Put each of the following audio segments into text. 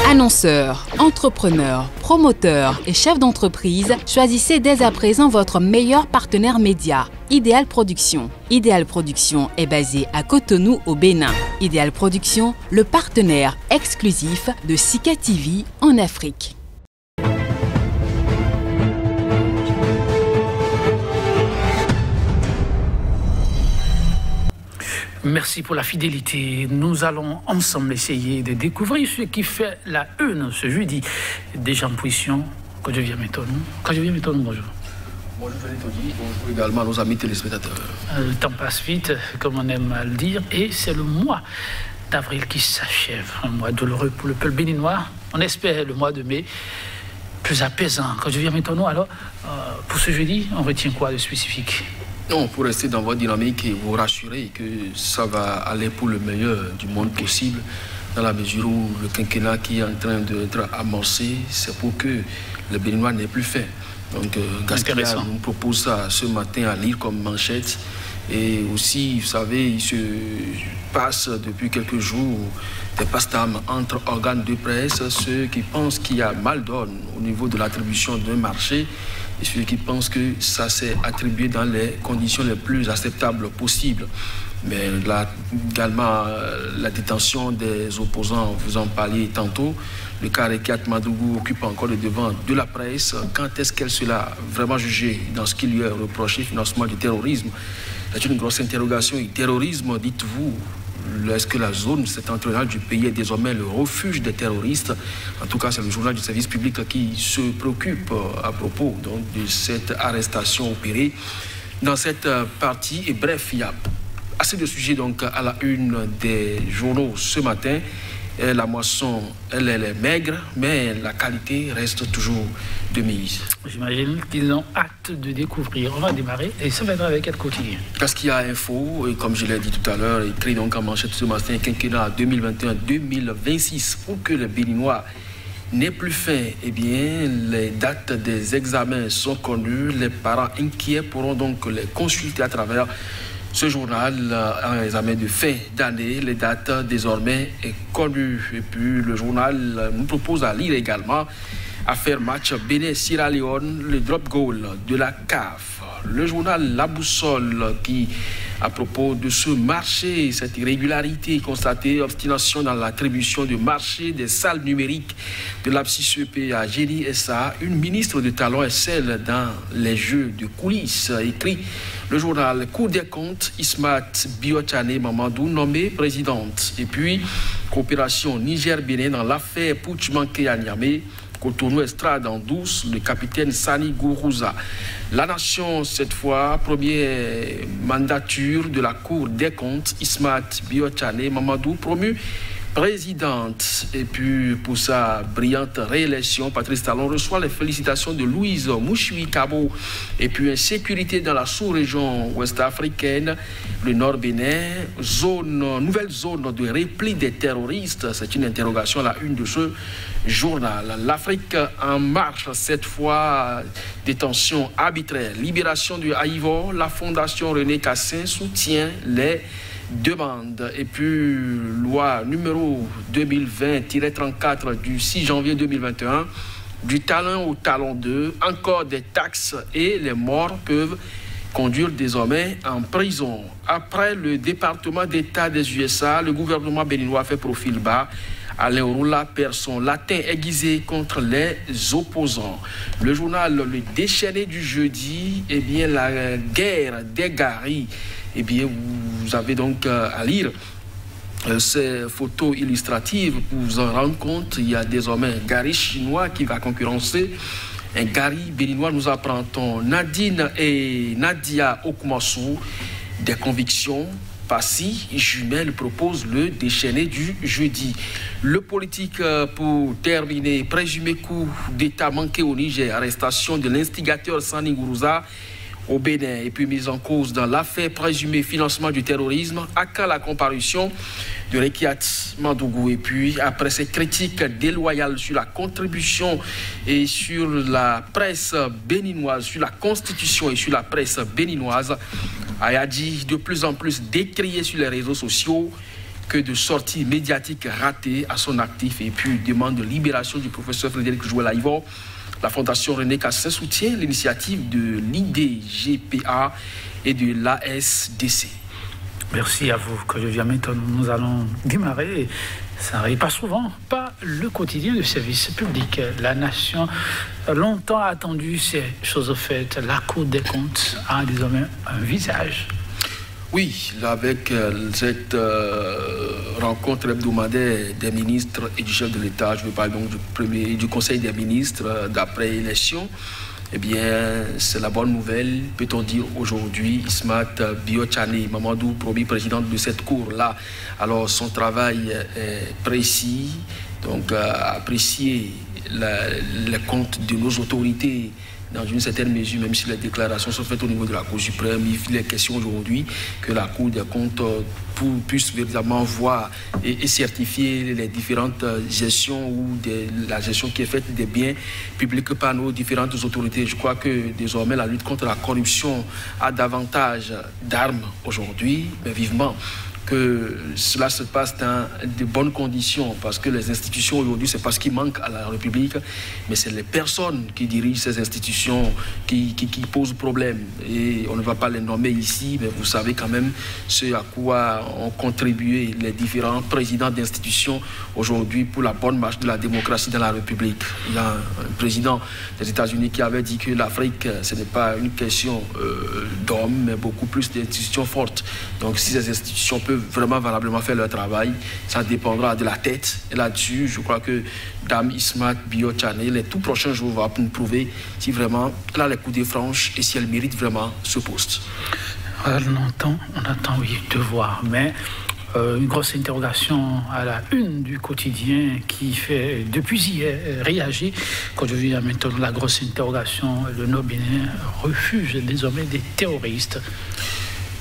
Annonceurs, entrepreneurs, promoteurs et chefs d'entreprise, choisissez dès à présent votre meilleur partenaire média, Ideal Production. Ideal Production est basé à Cotonou au Bénin. Ideal Production, le partenaire exclusif de Sika TV en Afrique. Merci pour la fidélité. Nous allons ensemble essayer de découvrir ce qui fait la une ce jeudi. Déjà en position, quand je viens m'étonner. Bonjour. Bonjour Tony, bonjour également à nos amis téléspectateurs. Le temps passe vite, comme on aime à le dire, et c'est le mois d'avril qui s'achève. Un mois douloureux pour le peuple béninois. On espère le mois de mai plus apaisant. Quand je viens m'étonner, alors, pour ce jeudi, on retient quoi de spécifique? Non, pour rester dans votre dynamique et vous rassurer que ça va aller pour le meilleur du monde possible, dans la mesure où le quinquennat qui est en train d'être amorcé, c'est pour que le Béninois n'ait plus faim. Donc, Gaspilla nous propose ça ce matin à lire comme manchette. Et aussi, vous savez, il se passe depuis quelques jours des passe-temps entre organes de presse, ceux qui pensent qu'il y a mal donne au niveau de l'attribution d'un marché et ceux qui pensent que ça s'est attribué dans les conditions les plus acceptables possibles. Mais là, également, la détention des opposants, vous en parliez tantôt, le cas Rekiat Madougou occupe encore le devant de la presse. Quand est-ce qu'elle sera vraiment jugée dans ce qui lui est reproché, financement du terrorisme? C'est une grosse interrogation. Et terrorisme, dites-vous, est-ce que la zone septentrionale du pays est désormais le refuge des terroristes? En tout cas, c'est le journal du service public qui se préoccupe à propos donc, de cette arrestation opérée dans cette partie. Et bref, il y a assez de sujets donc, à la une des journaux ce matin. Et la moisson, elle est maigre, mais la qualité reste toujours de mise. J'imagine qu'ils ont hâte de découvrir. On va démarrer et ça va être avec quel quotidien? Parce qu'il y a info, et comme je l'ai dit tout à l'heure, écrit donc en manchette ce matin, quinquennat 2021-2026, pour que les Béninois n'aient plus faim. Eh bien, les dates des examens sont connues. Les parents inquiets pourront donc les consulter à travers ce journal, un examen de fin d'année, les dates désormais est connues. Et puis le journal nous propose à lire également affaire match Bénin-Sierra Leone, le drop goal de la CAF. Le journal La Boussole qui, à propos de ce marché, cette irrégularité constatée, obstination dans l'attribution du marché des salles numériques de l'APSIS-EP à Génie SA, une ministre de talent est celle dans les jeux de coulisses, écrit le journal Cour des comptes, Ismat Biochane Mamadou, nommée présidente. Et puis, coopération Niger-Bénin dans l'affaire Pouchmanké à Niamey, Cotonou Estrade en douce, le capitaine Sani Gourouza. La Nation, cette fois, première mandature de la Cour des comptes, Ismat Biochane Mamadou, promu présidente. Et puis, pour sa brillante réélection, Patrice Talon reçoit les félicitations de Louise Mouchoui Kabo. Et puis, insécurité dans la sous-région ouest-africaine, le Nord-Bénin, nouvelle zone de repli des terroristes. C'est une interrogation à la une de ce journal. L'Afrique en marche, cette fois, détention arbitraire, libération du Haïvor. La Fondation René Cassin soutient les demande. Et puis, loi numéro 2020-34 du 6 janvier 2021, du talon au talon 2, encore des taxes et les morts peuvent conduire désormais en prison. Après le département d'État des USA, le gouvernement béninois fait profil bas. Alain Roula perd son latin aiguisé contre les opposants. Le journal Le Déchaîné du jeudi, eh bien, la guerre des Garis. Eh bien, vous avez donc à lire ces photos illustratives pour vous en rendre compte. Il y a désormais un Gari chinois qui va concurrencer un Gari béninois. Nous apprendons Nadine et Nadia Okumasu, des convictions. Passy, jumelle, propose le déchaîné du jeudi. Le politique, pour terminer, présumé coup d'État manqué au Niger, arrestation de l'instigateur Sani Gourouza au Bénin et puis mise en cause dans l'affaire présumée financement du terrorisme. À quand la comparution de Rekiat Madougou? Et puis après ces critiques déloyales sur la contribution et sur la presse béninoise, sur la constitution et sur la presse béninoise, Ayadi de plus en plus décrié sur les réseaux sociaux. que de sorties médiatiques ratées à son actif et puis demande de libération du professeur Frédéric Jouel-Aïvo. La Fondation René Cassin soutient l'initiative de l'IDGPA et de l'ASDC. Merci à vous, que je viens maintenant. Nous allons démarrer. Ça n'arrive pas souvent, pas le quotidien du service public. La nation a longtemps attendu ces choses faites. La Cour des comptes a désormais un visage. Oui, avec cette rencontre hebdomadaire des ministres et du chef de l'État, je veux parler donc du Conseil des ministres d'après élection. Eh bien, c'est la bonne nouvelle, peut-on dire aujourd'hui. Ismat Bio-Tchane, Mamadou Probi, président de cette cour-là. Alors, son travail est précis, donc apprécier les comptes de nos autorités dans une certaine mesure, même si les déclarations sont faites au niveau de la Cour suprême. Il est question aujourd'hui que la Cour des comptes puisse véritablement voir et certifier les différentes gestions ou la gestion qui est faite des biens publics par nos différentes autorités. Je crois que désormais la lutte contre la corruption a davantage d'armes aujourd'hui, mais vivement que cela se passe dans de bonnes conditions, parce que les institutions aujourd'hui, c'est pas ce qui manque à la République, mais c'est les personnes qui dirigent ces institutions qui posent problème. Et on ne va pas les nommer ici, mais vous savez quand même ce à quoi ont contribué les différents présidents d'institutions aujourd'hui pour la bonne marche de la démocratie dans la République. Il y a un président des États-Unis qui avait dit que l'Afrique, ce n'est pas une question d'hommes, mais beaucoup plus d'institutions fortes. Donc si ces institutions peuvent vraiment valablement faire leur travail, ça dépendra de la tête. Et là-dessus, je crois que Dame Ismat Bio-Tchane, les tout prochains jours va nous prouver si vraiment elle a les coups des franches et si elle mérite vraiment ce poste. On attend, oui, de voir. Mais une grosse interrogation à la une du quotidien qui fait, depuis hier, réagir. Quand je vis maintenant la grosse interrogation, le Nord-Bénin refuge désormais des terroristes.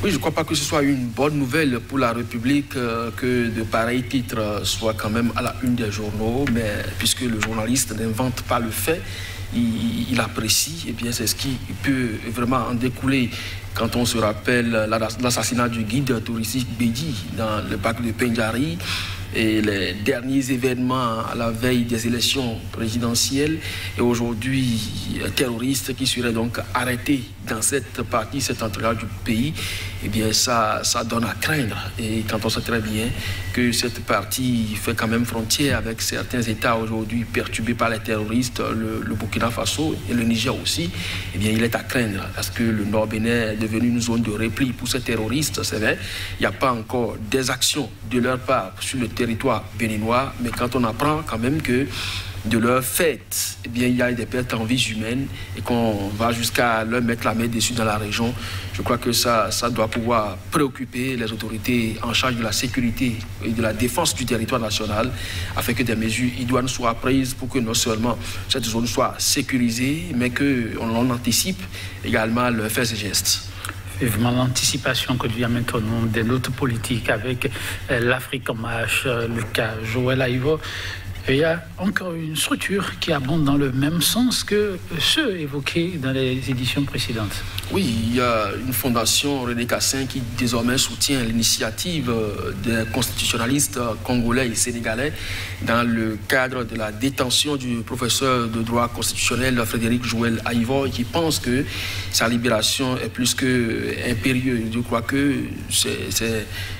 Oui, je ne crois pas que ce soit une bonne nouvelle pour la République que de pareils titres soient quand même à la une des journaux, mais puisque le journaliste n'invente pas le fait, il apprécie, et bien c'est ce qui peut vraiment en découler quand on se rappelle l'assassinat du guide touristique Bédi dans le parc de Pendjari et les derniers événements à la veille des élections présidentielles, et aujourd'hui un terroriste qui serait donc arrêté dans cette partie, cet endroit du pays, eh bien ça donne à craindre. Et quand on sait très bien que cette partie fait quand même frontière avec certains États aujourd'hui perturbés par les terroristes, le Burkina Faso et le Niger aussi, eh bien il est à craindre parce que le Nord-Bénin est devenu une zone de repli pour ces terroristes, c'est vrai. Il n'y a pas encore des actions de leur part sur le territoire béninois, mais quand on apprend quand même que de leur fait, eh bien, il y a des pertes en vies humaines et qu'on va jusqu'à leur mettre la main dessus dans la région, je crois que ça doit pouvoir préoccuper les autorités en charge de la sécurité et de la défense du territoire national afin que des mesures idoines soient prises pour que non seulement cette zone soit sécurisée, mais qu'on anticipe également leurs faits et gestes. Vivement l'anticipation que devient maintenant de notre politique avec l'Afrique en marche, le cas Jouel-Aïvo. Il y a encore une structure qui abonde dans le même sens que ceux évoqués dans les éditions précédentes. Oui, il y a une fondation René Cassin qui désormais soutient l'initiative des constitutionnalistes congolais et sénégalais dans le cadre de la détention du professeur de droit constitutionnel Frédéric Jouel-Aïvo, qui pense que sa libération est plus que impérieuse. Je crois que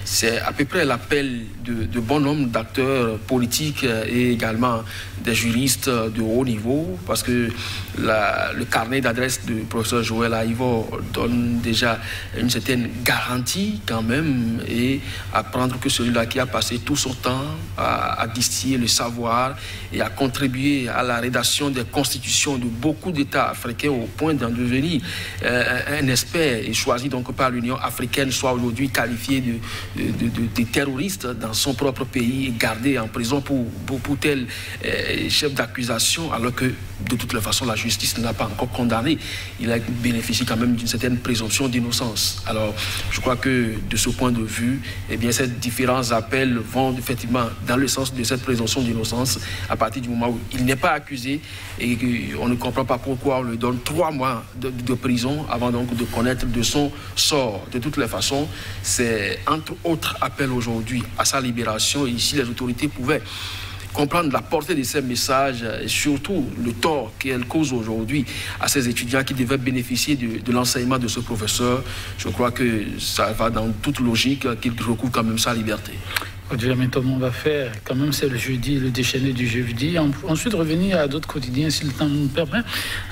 c'est à peu près l'appel de bon nombre d'acteurs politiques et également des juristes de haut niveau, parce que le carnet d'adresse du professeur Jouel-Aïvo donne déjà une certaine garantie quand même, et apprendre que celui-là qui a passé tout son temps à distiller le savoir et à contribuer à la rédaction des constitutions de beaucoup d'États africains au point d'en devenir un expert et choisi donc par l'Union africaine, soit aujourd'hui qualifié de terroriste dans son propre pays et gardé en prison pour quel chef d'accusation, alors que de toute façon la justice ne l'a pas encore condamné. Il a bénéficié quand même d'une certaine présomption d'innocence. Alors je crois que de ce point de vue, eh bien, ces différents appels vont effectivement dans le sens de cette présomption d'innocence à partir du moment où il n'est pas accusé et qu'on ne comprend pas pourquoi on lui donne 3 mois de prison avant donc de connaître de son sort. De toutes les façons, c'est entre autres appels aujourd'hui à sa libération. Et ici, les autorités pouvaient comprendre la portée de ces messages et surtout le tort qu'elle cause aujourd'hui à ces étudiants qui devaient bénéficier de l'enseignement de ce professeur. Je crois que ça va dans toute logique qu'il recouvre quand même sa liberté. Maintenant, on va faire, quand même, c'est le jeudi, le déchaîné du jeudi. Ensuite, revenir à d'autres quotidiens, si le temps nous permet.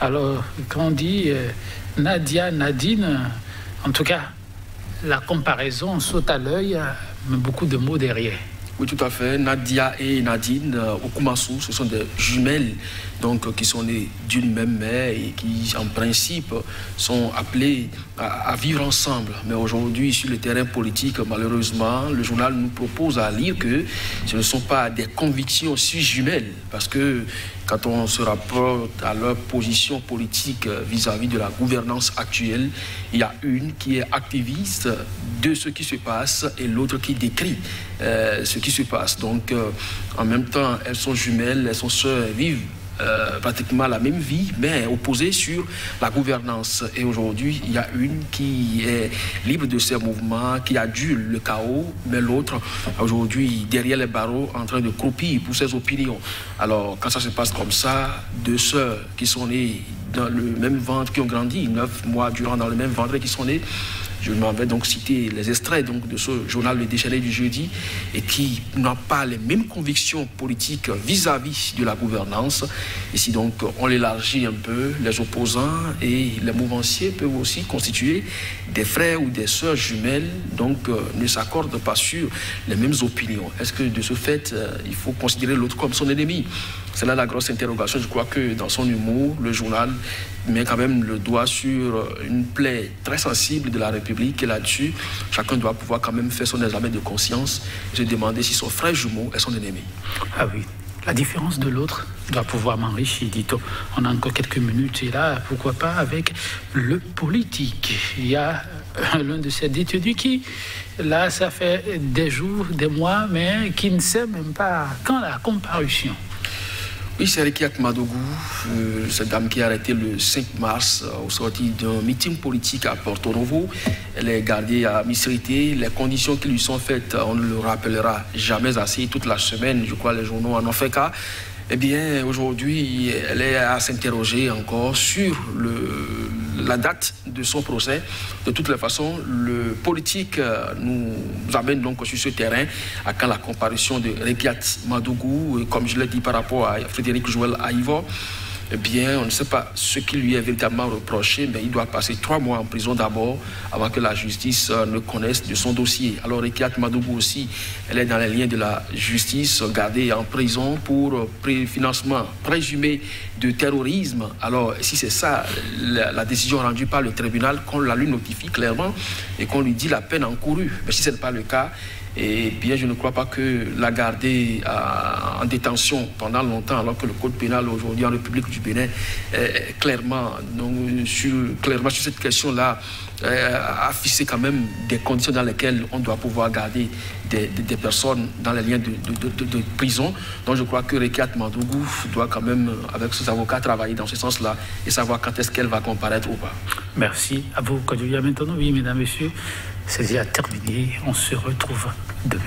Alors, quand on dit Nadia, Nadine, en tout cas, la comparaison saute à l'œil, mais beaucoup de mots derrière. Oui, tout à fait. Nadia et Nadine Okumasu, ce sont des jumelles donc, qui sont nées d'une même mère et qui, en principe, sont appelées à vivre ensemble. Mais aujourd'hui, sur le terrain politique, malheureusement, le journal nous propose à lire que ce ne sont pas des convictions sur jumelles, parce que quand on se rapporte à leur position politique vis-à-vis de la gouvernance actuelle, il y a une qui est activiste de ce qui se passe et l'autre qui décrit ce qui se passe. Donc, en même temps, elles sont jumelles, elles sont sœurs, elles vivent pratiquement la même vie, mais opposée sur la gouvernance. Et aujourd'hui, il y a une qui est libre de ses mouvements, qui adule le chaos, mais l'autre, aujourd'hui, derrière les barreaux, en train de croupir pour ses opinions. Alors, quand ça se passe comme ça, 2 sœurs qui sont nées dans le même ventre, qui ont grandi 9 mois durant dans le même ventre, qui sont nées, je m'en vais donc citer les extraits donc, de ce journal Le Déchaîné du jeudi et qui n'ont pas les mêmes convictions politiques vis-à-vis de la gouvernance. Ici donc on l'élargit un peu, les opposants et les mouvanciers peuvent aussi constituer des frères ou des sœurs jumelles, donc ne s'accordent pas sur les mêmes opinions. Est-ce que de ce fait, il faut considérer l'autre comme son ennemi? C'est là la grosse interrogation. Je crois que dans son humour, le journal met quand même le doigt sur une plaie très sensible de la République et là-dessus, chacun doit pouvoir quand même faire son examen de conscience et se demander si son frère jumeau est son ennemi. Ah oui, la différence de l'autre doit pouvoir m'enrichir, dit-on. On a encore quelques minutes et là, pourquoi pas avec le politique. Il y a l'un de ces détenus qui, là, ça fait des jours, des mois, mais qui ne sait même pas quand la comparution. Oui, c'est Rekiat Madougou, cette dame qui a arrêté le 5 mars au sortir d'un meeting politique à Porto Novo. Elle est gardée à Missirité. Les conditions qui lui sont faites, on ne le rappellera jamais assez. Toute la semaine, je crois, les journaux en ont fait cas. Eh bien, aujourd'hui, elle est à s'interroger encore sur la date de son procès. De toutes les façons, le politique nous amène donc sur ce terrain à quand la comparution de Rekiat Madougou, comme je l'ai dit par rapport à Frédéric Joël Aïvo. Eh bien, on ne sait pas ce qui lui est véritablement reproché, mais il doit passer 3 mois en prison d'abord avant que la justice ne connaisse de son dossier. Alors, Rekiat Madougou aussi, elle est dans les liens de la justice, gardée en prison pour financement présumé de terrorisme. Alors, si c'est ça, la décision rendue par le tribunal, qu'on la lui notifie clairement et qu'on lui dit la peine encourue. Mais si ce n'est pas le cas, et bien, je ne crois pas que la garder en détention pendant longtemps, alors que le code pénal aujourd'hui en République du Bénin est clairement sur cette question-là, a fixé quand même des conditions dans lesquelles on doit pouvoir garder des personnes dans les liens de prison. Donc je crois que Rekiat Madougou doit quand même, avec ses avocats, travailler dans ce sens-là et savoir quand est-ce qu'elle va comparaître ou pas. Merci à vous, Kodouya. Maintenant, oui, mesdames, messieurs, c'est déjà terminé. On se retrouve demain.